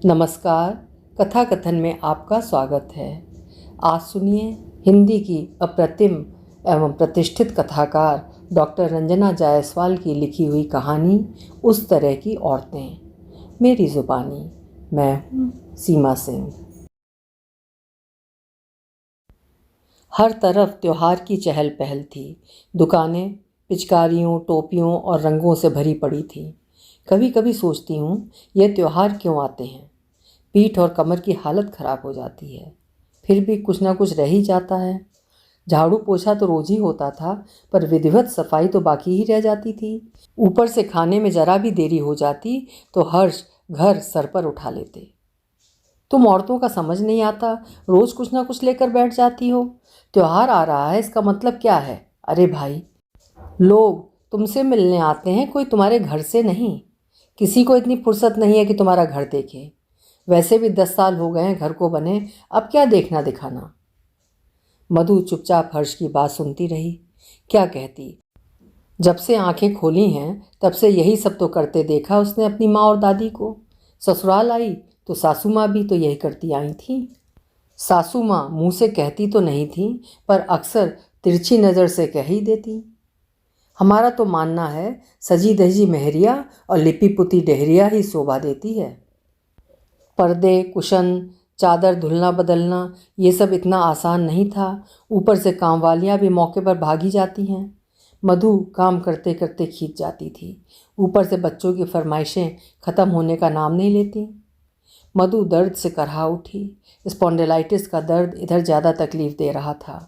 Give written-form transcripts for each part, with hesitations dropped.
नमस्कार। कथा कथन में आपका स्वागत है। आज सुनिए हिंदी की अप्रतिम एवं प्रतिष्ठित कथाकार डॉक्टर रंजना जायसवाल की लिखी हुई कहानी उस तरह की औरतें। मेरी ज़ुबानी। मैं हूँ सीमा सिंह। हर तरफ त्योहार की चहल पहल थी। दुकानें पिचकारियों, टोपियों और रंगों से भरी पड़ी थीं। कभी कभी सोचती हूँ ये त्योहार क्यों आते हैं। पीठ और कमर की हालत ख़राब हो जाती है, फिर भी कुछ ना कुछ रह ही जाता है। झाड़ू पोछा तो रोज ही होता था, पर विधिवत सफाई तो बाकी ही रह जाती थी। ऊपर से खाने में जरा भी देरी हो जाती तो हर्ष घर सर पर उठा लेते। तुम औरतों का समझ नहीं आता, रोज कुछ ना कुछ लेकर बैठ जाती हो। त्योहार आ रहा है, इसका मतलब क्या है? अरे भाई, लोग तुमसे मिलने आते हैं, कोई तुम्हारे घर से नहीं। किसी को इतनी फुर्सत नहीं है कि तुम्हारा घर देखे। वैसे भी 10 साल हो गए हैं घर को बने, अब क्या देखना दिखाना। मधु चुपचाप हर्ष की बात सुनती रही। क्या कहती? जब से आंखें खोली हैं तब से यही सब तो करते देखा उसने अपनी माँ और दादी को। ससुराल आई तो सासू माँ भी तो यही करती आई थी। सासू माँ मुँह से कहती तो नहीं थी, पर अक्सर तिरछी नज़र से कह ही देती। हमारा तो मानना है सजी धजी मेहरिया और लिपि पुती डेहरिया ही शोभा देती है। पर्दे, कुशन, चादर धुलना बदलना ये सब इतना आसान नहीं था। ऊपर से कामवालियाँ भी मौके पर भागी जाती हैं। मधु काम करते करते खींच जाती थी। ऊपर से बच्चों की फरमाइशें ख़त्म होने का नाम नहीं लेती। मधु दर्द से करहा उठी। स्पॉन्डिलाइटिस का दर्द इधर ज़्यादा तकलीफ़ दे रहा था।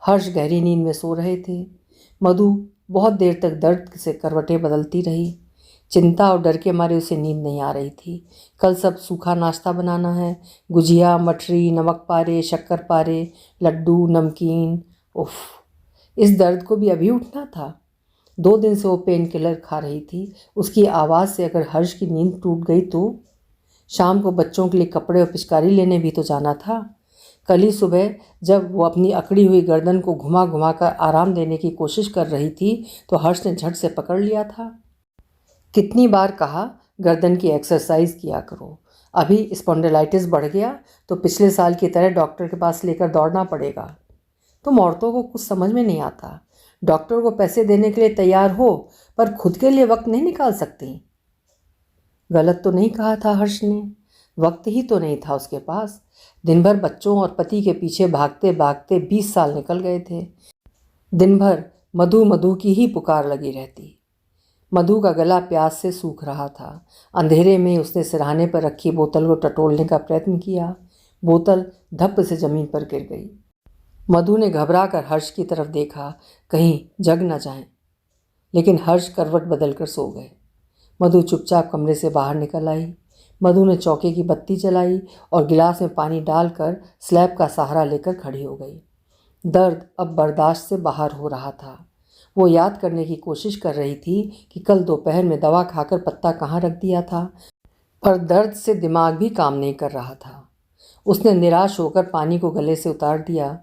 हर्ष गहरी नींद में सो रहे थे। मधु बहुत देर तक दर्द से करवटें बदलती रही। चिंता और डर के मारे उसे नींद नहीं आ रही थी। कल सब सूखा नाश्ता बनाना है। गुजिया, मठरी, नमक पारे, शक्कर पारे, लड्डू, नमकीन। उफ, इस दर्द को भी अभी उठना था। 2 दिन से वो पेन किलर खा रही थी। उसकी आवाज़ से अगर हर्ष की नींद टूट गई तो? शाम को बच्चों के लिए कपड़े और पिचकारी लेने भी तो जाना था। कल ही सुबह जब वो अपनी अकड़ी हुई गर्दन को घुमा घुमा कर आराम देने की कोशिश कर रही थी तो हर्ष ने झट से पकड़ लिया था। कितनी बार कहा गर्दन की एक्सरसाइज किया करो। अभी स्पॉन्डिलाइटिस बढ़ गया तो पिछले साल की तरह डॉक्टर के पास लेकर दौड़ना पड़ेगा। तुम औरतों को कुछ समझ में नहीं आता। डॉक्टर को पैसे देने के लिए तैयार हो, पर खुद के लिए वक्त नहीं निकाल सकती। गलत तो नहीं कहा था हर्ष ने। वक्त ही तो नहीं था उसके पास। दिन भर बच्चों और पति के पीछे भागते भागते 20 साल निकल गए थे। दिन भर मधु मधु की ही पुकार लगी रहती। मधु का गला प्यास से सूख रहा था। अंधेरे में उसने सिरहाने पर रखी बोतल को टटोलने का प्रयत्न किया। बोतल धप से जमीन पर गिर गई। मधु ने घबरा कर हर्ष की तरफ देखा, कहीं जग न जाए, लेकिन हर्ष करवट बदल कर सो गए। मधु चुपचाप कमरे से बाहर निकल आई। मधु ने चौके की बत्ती जलाई और गिलास में पानी डालकर स्लैब का सहारा लेकर खड़ी हो गई। दर्द अब बर्दाश्त से बाहर हो रहा था। वो याद करने की कोशिश कर रही थी कि कल दोपहर में दवा खाकर पत्ता कहाँ रख दिया था, पर दर्द से दिमाग भी काम नहीं कर रहा था। उसने निराश होकर पानी को गले से उतार दिया।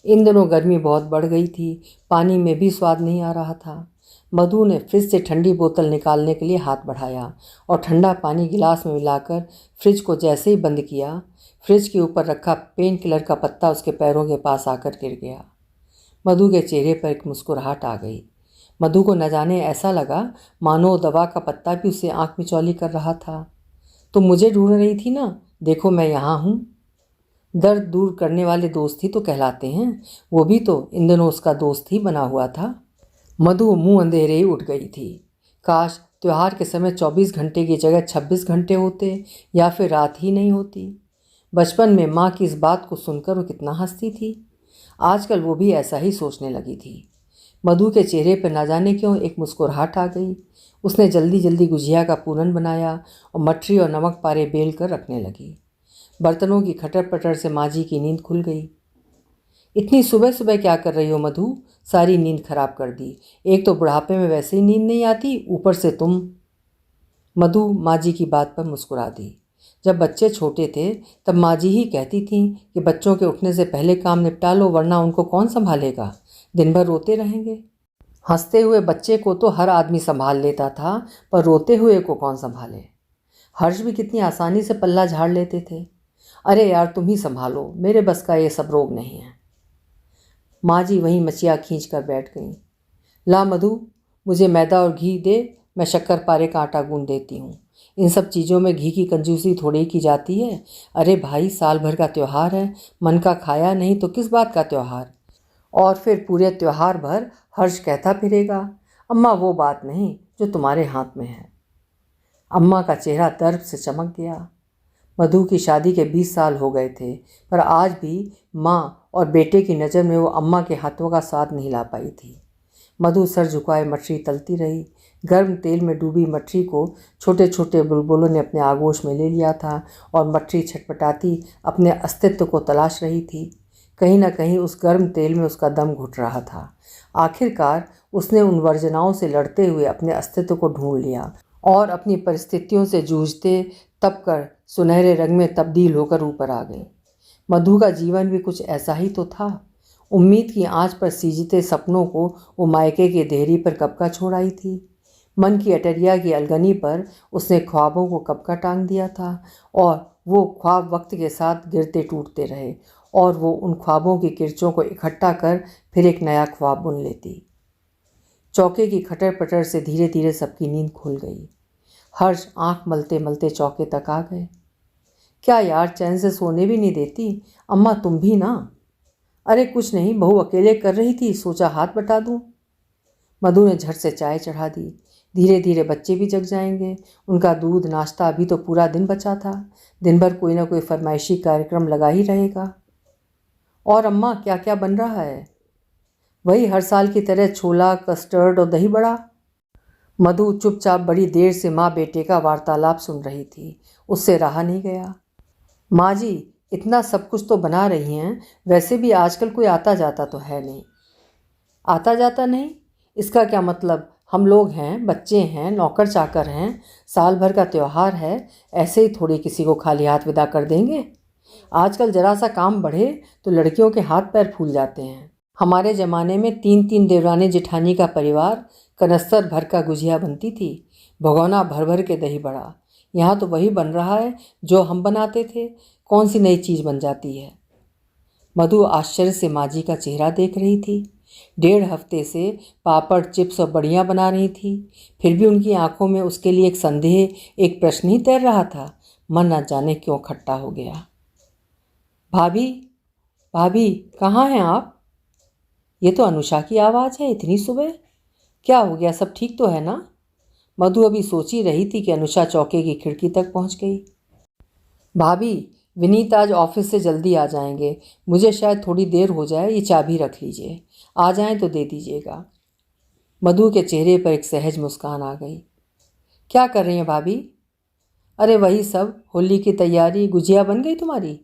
इन दिनों गर्मी बहुत बढ़ गई थी, पानी में भी स्वाद नहीं आ रहा था। मधु ने फ्रिज से ठंडी बोतल निकालने के लिए हाथ बढ़ाया और ठंडा पानी गिलास में मिलाकर फ्रिज को जैसे ही बंद किया, फ्रिज के ऊपर रखा पेन किलर का पत्ता उसके पैरों के पास आकर गिर गया। मधु के चेहरे पर एक मुस्कुराहट आ गई। मधु को न जाने ऐसा लगा मानो दवा का पत्ता भी उसे आंख मिचौली कर रहा था। तुम मुझे ढूंढ रही थी ना, देखो मैं यहाँ हूँ। दर्द दूर करने वाले दोस्त ही तो कहलाते हैं। वो भी तो इन दिनों उसका दोस्त ही बना हुआ था। मधु मुंह अंधेरे ही उठ गई थी। काश त्योहार के समय 24 घंटे की जगह 26 घंटे होते, या फिर रात ही नहीं होती। बचपन में माँ की इस बात को सुनकर वो कितना हंसती थी। आजकल वो भी ऐसा ही सोचने लगी थी। मधु के चेहरे पर न जाने क्यों एक मुस्कुराहट आ गई। उसने जल्दी जल्दी गुजिया का पूरन बनाया और मठरी और नमक पारे बेल कर रखने लगी। बर्तनों की खटर पटर से माँ जी की नींद खुल गई। इतनी सुबह सुबह क्या कर रही हो मधु? सारी नींद खराब कर दी। एक तो बुढ़ापे में वैसे ही नींद नहीं आती, ऊपर से तुम। मधु माँ जी की बात पर मुस्कुरा दी। जब बच्चे छोटे थे तब माँ जी ही कहती थीं कि बच्चों के उठने से पहले काम निपटा लो, वरना उनको कौन संभालेगा, दिन भर रोते रहेंगे। हंसते हुए बच्चे को तो हर आदमी संभाल लेता था, पर रोते हुए को कौन संभाले। हर्ष भी कितनी आसानी से पल्ला झाड़ लेते थे। अरे यार तुम ही संभालो, मेरे बस का ये सब रोग नहीं है। माँ जी वहीं मचिया खींच कर बैठ गईं। ला मधु, मुझे मैदा और घी दे, मैं शक्कर पारे का आटा गूंद देती हूँ। इन सब चीज़ों में घी की कंजूसी थोड़ी की जाती है। अरे भाई, साल भर का त्यौहार है, मन का खाया नहीं तो किस बात का त्यौहार। और फिर पूरे त्यौहार भर हर्ष कहता फिरेगा, अम्मा वो बात नहीं जो तुम्हारे हाथ में है। अम्मा का चेहरा दर्द से चमक गया। मधु की शादी के 20 साल हो गए थे, पर आज भी माँ और बेटे की नज़र में वो अम्मा के हाथों का स्वाद नहीं ला पाई थी। मधु सर झुकाए मछली तलती रही। गर्म तेल में डूबी मछली को छोटे छोटे बुलबुलों ने अपने आगोश में ले लिया था और मछली छटपटाती अपने अस्तित्व को तलाश रही थी। कहीं न कहीं उस गर्म तेल में उसका दम घुट रहा था। आखिरकार उसने उन वर्जनाओं से लड़ते हुए अपने अस्तित्व को ढूंढ लिया और अपनी परिस्थितियों से जूझते तप कर सुनहरे रंग में तब्दील होकर ऊपर आ गई। मधु का जीवन भी कुछ ऐसा ही तो था। उम्मीद की आंच पर सीजते सपनों को वो मायके के देहरी पर कब का छोड़ आई थी। मन की अटरिया की अलगनी पर उसने ख्वाबों को कब का टांग दिया था और वो ख्वाब वक्त के साथ गिरते टूटते रहे और वो उन ख्वाबों की किरचों को इकट्ठा कर फिर एक नया ख्वाब बुन लेती। चौके की खटर पटर से धीरे धीरे सबकी नींद खुल गई। हर्ष आंख मलते मलते चौके तक आ गए। क्या यार, चैन से सोने भी नहीं देती? अम्मा तुम भी ना। अरे कुछ नहीं, बहू अकेले कर रही थी, सोचा हाथ बटा दूं। मधु ने झट से चाय चढ़ा दी। धीरे धीरे बच्चे भी जग जाएंगे, उनका दूध नाश्ता, अभी तो पूरा दिन बचा था। दिन भर कोई ना कोई फरमाइशी कार्यक्रम लगा ही रहेगा। और अम्मा क्या क्या बन रहा है? वही हर साल की तरह छोला, कस्टर्ड और दही बड़ा। मधु चुपचाप बड़ी देर से माँ बेटे का वार्तालाप सुन रही थी। उससे रहा नहीं गया। माँ जी, इतना सब कुछ तो बना रही हैं, वैसे भी आजकल कोई आता जाता तो है नहीं। आता जाता नहीं? इसका क्या मतलब? हम लोग हैं, बच्चे हैं, नौकर चाकर हैं, साल भर का त्यौहार है, ऐसे ही थोड़ी किसी को खाली हाथ विदा कर देंगे। आजकल जरा सा काम बढ़े तो लड़कियों के हाथ पैर फूल जाते हैं। हमारे ज़माने में 3-3 देवरानी जेठानी का परिवार कनस्तर भर का गुजिया बनती थी, भगोना भर भर के दही बड़ा। यहाँ तो वही बन रहा है जो हम बनाते थे। कौन सी नई चीज़ बन जाती है? मधु आश्चर्य से माँ जी का चेहरा देख रही थी। 1.5 हफ्ते से पापड़, चिप्स और बड़ियाँ बना रही थी, फिर भी उनकी आंखों में उसके लिए एक संदेह, एक प्रश्न ही तैर रहा था। मन न जाने क्यों खट्टा हो गया। भाभी, भाभी कहाँ हैं आप? ये तो अनुषा की आवाज़ है इतनी सुबह। क्या हो गया, सब ठीक तो है ना? मधु अभी सोच ही रही थी कि अनुषा चौके की खिड़की तक पहुंच गई। भाभी, विनीत आज ऑफिस से जल्दी आ जाएंगे, मुझे शायद थोड़ी देर हो जाए, ये चाबी रख लीजिए, आ जाएं तो दे दीजिएगा। मधु के चेहरे पर एक सहज मुस्कान आ गई। क्या कर रही हैं भाभी? अरे वही सब, होली की तैयारी। गुजिया बन गई तुम्हारी?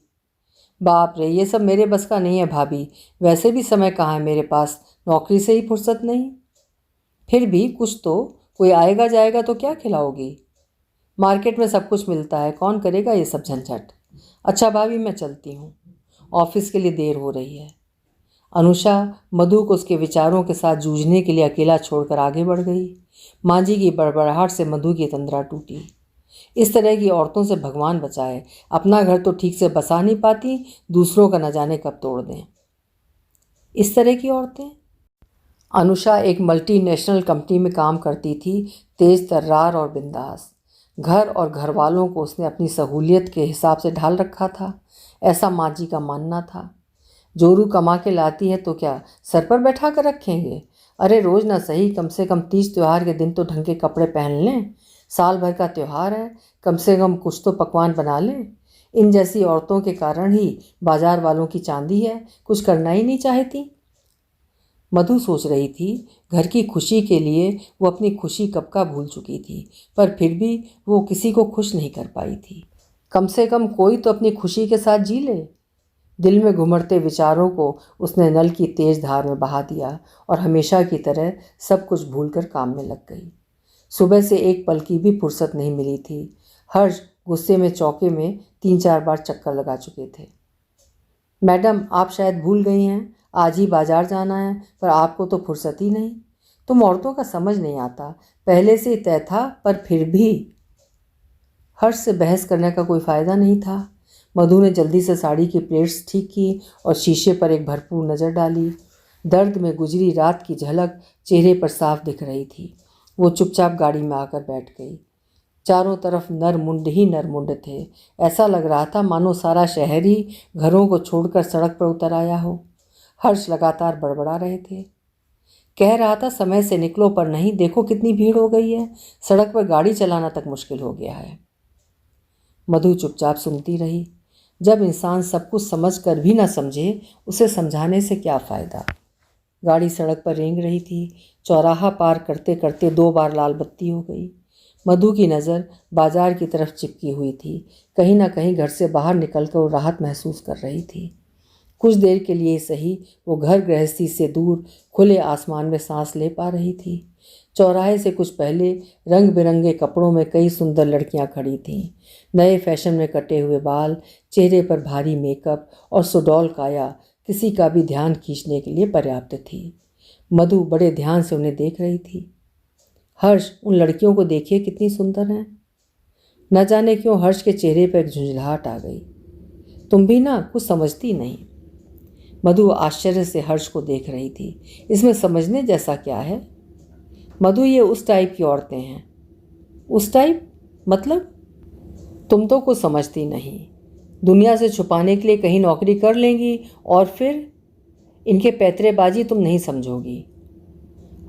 बाप रे, ये सब मेरे बस का नहीं है भाभी। वैसे भी समय कहाँ है मेरे पास, नौकरी से ही फुर्सत नहीं। फिर भी कुछ तो, कोई आएगा जाएगा तो क्या खिलाओगी? मार्केट में सब कुछ मिलता है, कौन करेगा ये सब झंझट। अच्छा भाभी, मैं चलती हूँ, ऑफिस के लिए देर हो रही है। अनुषा मधु को उसके विचारों के साथ जूझने के लिए अकेला छोड़कर आगे बढ़ गई। माँ जी की बड़बड़ाहट से मधु की तंद्रा टूटी। इस तरह की औरतों से भगवान बचाए, अपना घर तो ठीक से बसा नहीं पाती, दूसरों का न जाने कब तोड़ दें। इस तरह की औरतें। अनुषा एक मल्टीनेशनल कंपनी में काम करती थी, तेज तर्रार और बिंदास। घर और घर वालों को उसने अपनी सहूलियत के हिसाब से ढाल रखा था, ऐसा माँ जी का मानना था। जोरू कमा के लाती है तो क्या सर पर बैठा कर रखेंगे? अरे रोज़ ना सही, कम से कम तीज त्यौहार के दिन तो ढंग के कपड़े पहन लें। साल भर का त्यौहार है, कम से कम कुछ तो पकवान बना लें। इन जैसी औरतों के कारण ही बाजार वालों की चांदी है, कुछ करना ही नहीं चाहती। मधु सोच रही थी, घर की खुशी के लिए वो अपनी खुशी कब का भूल चुकी थी, पर फिर भी वो किसी को खुश नहीं कर पाई थी। कम से कम कोई तो अपनी खुशी के साथ जी ले। दिल में घुमड़ते विचारों को उसने नल की तेज धार में बहा दिया और हमेशा की तरह सब कुछ भूलकर काम में लग गई। सुबह से एक पल की भी फुर्सत नहीं मिली थी। हर्ष गुस्से में चौके में 3-4 बार चक्कर लगा चुके थे। मैडम, आप शायद भूल गई हैं, आज ही बाजार जाना है, पर आपको तो फुर्सत ही नहीं। तुम औरतों का समझ नहीं आता, पहले से ही तय था, पर फिर भी। हर्ष से बहस करने का कोई फ़ायदा नहीं था। मधु ने जल्दी से साड़ी की प्लेट्स ठीक की और शीशे पर एक भरपूर नज़र डाली। दर्द में गुजरी रात की झलक चेहरे पर साफ दिख रही थी। वो चुपचाप गाड़ी में आकर बैठ गई। चारों तरफ नरमुंड ही नरमुंड थे। ऐसा लग रहा था मानो सारा शहर ही घरों को छोड़कर सड़क पर उतर आया हो। हर्ष लगातार बड़बड़ा रहे थे। कह रहा था समय से निकलो, पर नहीं, देखो कितनी भीड़ हो गई है। सड़क पर गाड़ी चलाना तक मुश्किल हो गया है। मधु चुपचाप सुनती रही। जब इंसान सब कुछ समझ कर भी ना समझे, उसे समझाने से क्या फ़ायदा। गाड़ी सड़क पर रेंग रही थी। चौराहा पार करते करते 2 बार लाल बत्ती हो गई। मधु की नज़र बाजार की तरफ चिपकी हुई थी। कहीं ना कहीं घर से बाहर निकलकर वो राहत महसूस कर रही थी। कुछ देर के लिए सही वो घर गृहस्थी से दूर खुले आसमान में सांस ले पा रही थी। चौराहे से कुछ पहले रंग बिरंगे कपड़ों में कई सुंदर लड़कियां खड़ी थीं। नए फैशन में कटे हुए बाल, चेहरे पर भारी मेकअप और सुडौल काया किसी का भी ध्यान खींचने के लिए पर्याप्त थी। मधु बड़े ध्यान से उन्हें देख रही थी। हर्ष, उन लड़कियों को देखिए कितनी सुंदर हैं। न जाने क्यों हर्ष के चेहरे पर एक झुंझलाहट आ गई। तुम भी ना कुछ समझती नहीं। मधु आश्चर्य से हर्ष को देख रही थी। इसमें समझने जैसा क्या है? मधु, ये उस टाइप की औरतें हैं। उस टाइप मतलब? तुम तो कुछ समझती नहीं। दुनिया से छुपाने के लिए कहीं नौकरी कर लेंगी और फिर इनके पैतरेबाजी तुम नहीं समझोगी।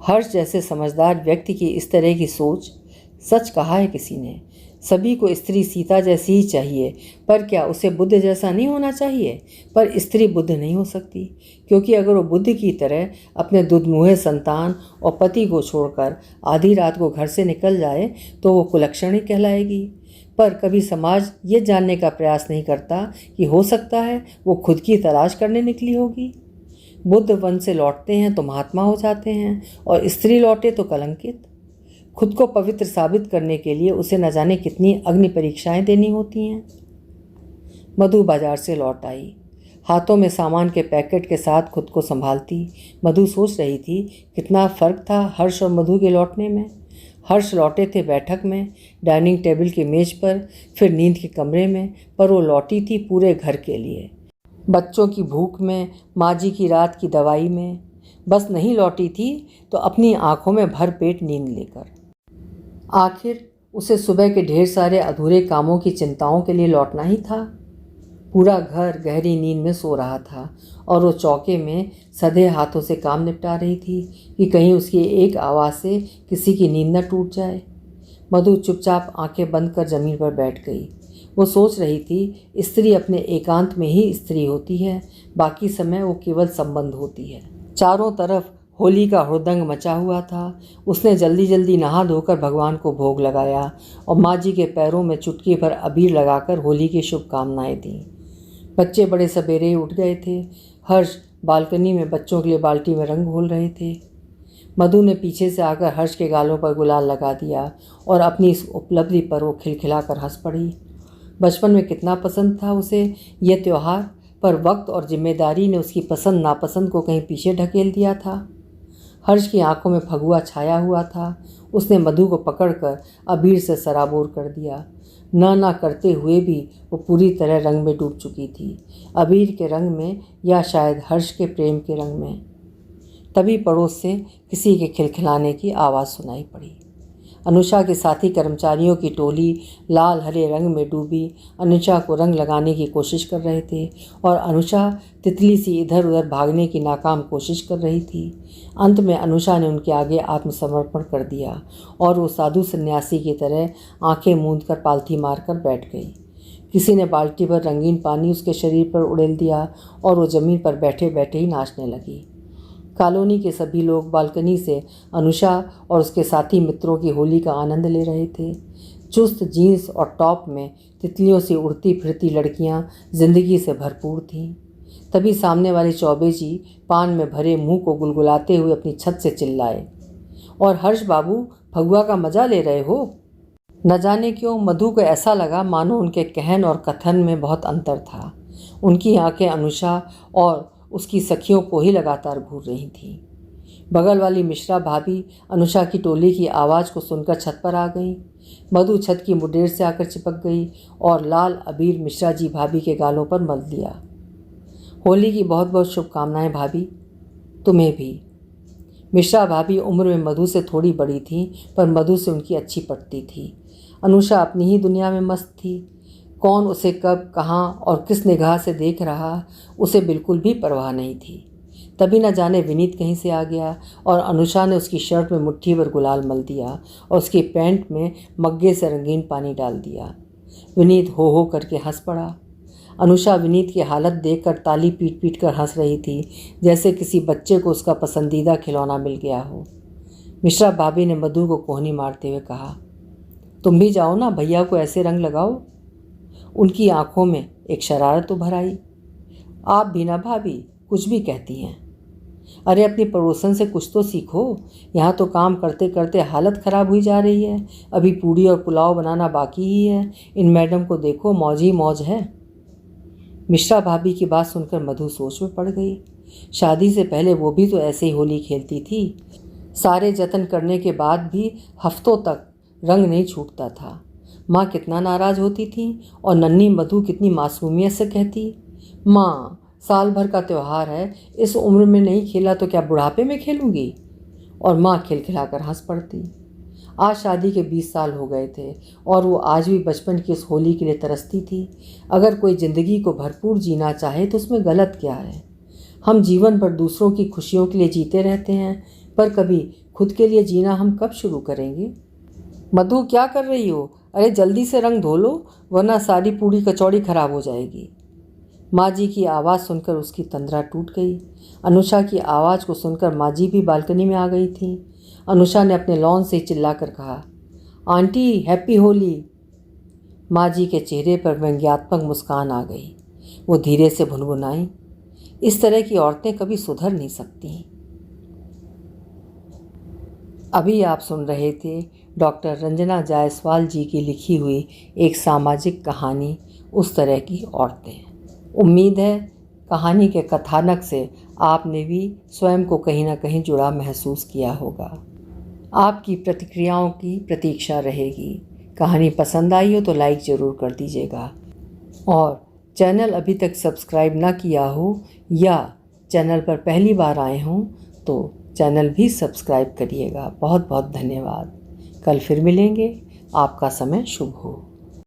हर्ष जैसे समझदार व्यक्ति की इस तरह की सोच, सच कहा है किसी ने। सभी को स्त्री सीता जैसी ही चाहिए, पर क्या उसे बुद्ध जैसा नहीं होना चाहिए? पर स्त्री बुद्ध नहीं हो सकती, क्योंकि अगर वो बुद्ध की तरह अपने दुधमुहे संतान और पति को छोड़कर आधी रात को घर से निकल जाए तो वो कुलक्षणी कहलाएगी। पर कभी समाज ये जानने का प्रयास नहीं करता कि हो सकता है वो खुद की तलाश करने निकली होगी। बुद्ध वन से लौटते हैं तो महात्मा हो जाते हैं, और स्त्री लौटे तो कलंकित। खुद को पवित्र साबित करने के लिए उसे न जाने कितनी अग्नि परीक्षाएं देनी होती हैं। मधु बाजार से लौट आई, हाथों में सामान के पैकेट के साथ खुद को संभालती। मधु सोच रही थी कितना फ़र्क था हर्ष और मधु के लौटने में। हर्ष लौटे थे बैठक में, डाइनिंग टेबल की मेज पर, फिर नींद के कमरे में, पर वो लौटी थी पूरे घर के लिए। बच्चों की भूख में, माँ जी की रात की दवाई में। बस नहीं लौटी थी तो अपनी आंखों में भर पेट नींद लेकर। आखिर उसे सुबह के ढेर सारे अधूरे कामों की चिंताओं के लिए लौटना ही था। पूरा घर गहरी नींद में सो रहा था और वो चौके में सधे हाथों से काम निपटा रही थी कि कहीं उसकी एक आवाज़ से किसी की नींद न टूट जाए। मधु चुपचाप आंखें बंद कर ज़मीन पर बैठ गई। वो सोच रही थी स्त्री अपने एकांत में ही स्त्री होती है, बाकी समय वो केवल संबंध होती है। चारों तरफ होली का हुड़दंग मचा हुआ था। उसने जल्दी जल्दी नहा धोकर भगवान को भोग लगाया और माँ जी के पैरों में चुटकी भर अबीर लगाकर होली की शुभकामनाएं दी। बच्चे बड़े सवेरे ही उठ गए थे। हर्ष बालकनी में बच्चों के लिए बाल्टी में रंग घोल रहे थे। मधु ने पीछे से आकर हर्ष के गालों पर गुलाल लगा दिया और अपनी इस उपलब्धि पर वो खिलखिलाकर हंस पड़ी। बचपन में कितना पसंद था उसे यह त्यौहार, पर वक्त और जिम्मेदारी ने उसकी पसंद नापसंद को कहीं पीछे ढकेल दिया था। हर्ष की आंखों में फगुआ छाया हुआ था। उसने मधु को पकड़कर अबीर से सराबोर कर दिया। ना करते हुए भी वो पूरी तरह रंग में डूब चुकी थी, अबीर के रंग में या शायद हर्ष के प्रेम के रंग में। तभी पड़ोस से किसी के खिलखिलाने की आवाज़ सुनाई पड़ी। अनुषा के साथी कर्मचारियों की टोली लाल हरे रंग में डूबी अनुषा को रंग लगाने की कोशिश कर रहे थे और अनुषा तितली सी इधर उधर भागने की नाकाम कोशिश कर रही थी। अंत में अनुषा ने उनके आगे आत्मसमर्पण कर दिया और वो साधु सन्यासी की तरह आंखें मूंदकर पालथी मारकर बैठ गई। किसी ने बाल्टी भर रंगीन पानी उसके शरीर पर उड़ेल दिया और वो ज़मीन पर बैठे बैठे ही नाचने लगी। कॉलोनी के सभी लोग बालकनी से अनुषा और उसके साथी मित्रों की होली का आनंद ले रहे थे। चुस्त जीन्स और टॉप में तितलियों से उड़ती फिरती लड़कियां जिंदगी से भरपूर थीं। तभी सामने वाले चौबे जी पान में भरे मुंह को गुलगुलाते हुए अपनी छत से चिल्लाए, और हर्ष बाबू, फगुआ का मज़ा ले रहे हो? न जाने क्यों मधु को ऐसा लगा मानो उनके कहन और कथन में बहुत अंतर था। उनकी आंखें अनुषा और उसकी सखियों को ही लगातार घूर रही थीं। बगल वाली मिश्रा भाभी अनुषा की टोली की आवाज़ को सुनकर छत पर आ गईं। मधु छत की मुडेर से आकर चिपक गई और लाल अबीर मिश्रा जी भाभी के गालों पर मल दिया। होली की बहुत बहुत शुभकामनाएं भाभी। तुम्हें भी। मिश्रा भाभी उम्र में मधु से थोड़ी बड़ी थी, पर मधु से उनकी अच्छी पटती थी। अनुषा अपनी ही दुनिया में मस्त थी। कौन उसे कब, कहाँ और किस निगाह से देख रहा, उसे बिल्कुल भी परवाह नहीं थी। तभी न जाने विनीत कहीं से आ गया और अनुषा ने उसकी शर्ट में मुट्ठी भर गुलाल मल दिया और उसकी पैंट में मग्गे से रंगीन पानी डाल दिया। विनीत हो करके हंस पड़ा। अनुषा विनीत की हालत देखकर ताली पीट पीट कर हंस रही थी, जैसे किसी बच्चे को उसका पसंदीदा खिलौना मिल गया हो। मिश्रा भाभी ने मधु को कोहनी मारते हुए कहा, तुम भी जाओ ना, भैया को ऐसे रंग लगाओ। उनकी आंखों में एक शरारत उभर आई। आप भी ना भाभी, कुछ भी कहती हैं। अरे अपनी पड़ोसन से कुछ तो सीखो। यहाँ तो काम करते करते हालत ख़राब हुई जा रही है। अभी पूड़ी और पुलाव बनाना बाकी ही है। इन मैडम को देखो, मौज ही मौज है। मिश्रा भाभी की बात सुनकर मधु सोच में पड़ गई। शादी से पहले वो भी तो ऐसे ही होली खेलती थी। सारे जतन करने के बाद भी हफ्तों तक रंग नहीं छूटता था। माँ कितना नाराज़ होती थी और नन्ही मधु कितनी मासूमियत से कहती, माँ साल भर का त्यौहार है, इस उम्र में नहीं खेला तो क्या बुढ़ापे में खेलूंगी। और माँ खिलखिलाकर हंस पड़ती। आज शादी के 20 साल हो गए थे और वो आज भी बचपन की उस होली के लिए तरसती थी। अगर कोई ज़िंदगी को भरपूर जीना चाहे तो उसमें गलत क्या है। हम जीवन भर दूसरों की खुशियों के लिए जीते रहते हैं, पर कभी खुद के लिए जीना हम कब शुरू करेंगे। मधु क्या कर रही हो? अरे जल्दी से रंग धो लो, वरना सारी पूड़ी कचौड़ी खराब हो जाएगी। माँ जी की आवाज़ सुनकर उसकी तंद्रा टूट गई। अनुषा की आवाज़ को सुनकर माँ जी भी बालकनी में आ गई थी। अनुषा ने अपने लॉन से चिल्लाकर कहा, आंटी हैप्पी होली। माँ जी के चेहरे पर व्यंग्यात्मक मुस्कान आ गई। वो धीरे से भुनभुनाई, इस तरह की औरतें कभी सुधर नहीं सकती। अभी आप सुन रहे थे डॉक्टर रंजना जायसवाल जी की लिखी हुई एक सामाजिक कहानी, उस तरह की औरतें। उम्मीद है कहानी के कथानक से आपने भी स्वयं को कहीं ना कहीं जुड़ा महसूस किया होगा। आपकी प्रतिक्रियाओं की प्रतीक्षा रहेगी। कहानी पसंद आई हो तो लाइक ज़रूर कर दीजिएगा और चैनल अभी तक सब्सक्राइब ना किया हो या चैनल पर पहली बार आए हों तो चैनल भी सब्सक्राइब करिएगा। बहुत बहुत धन्यवाद। कल फिर मिलेंगे। आपका समय शुभ हो।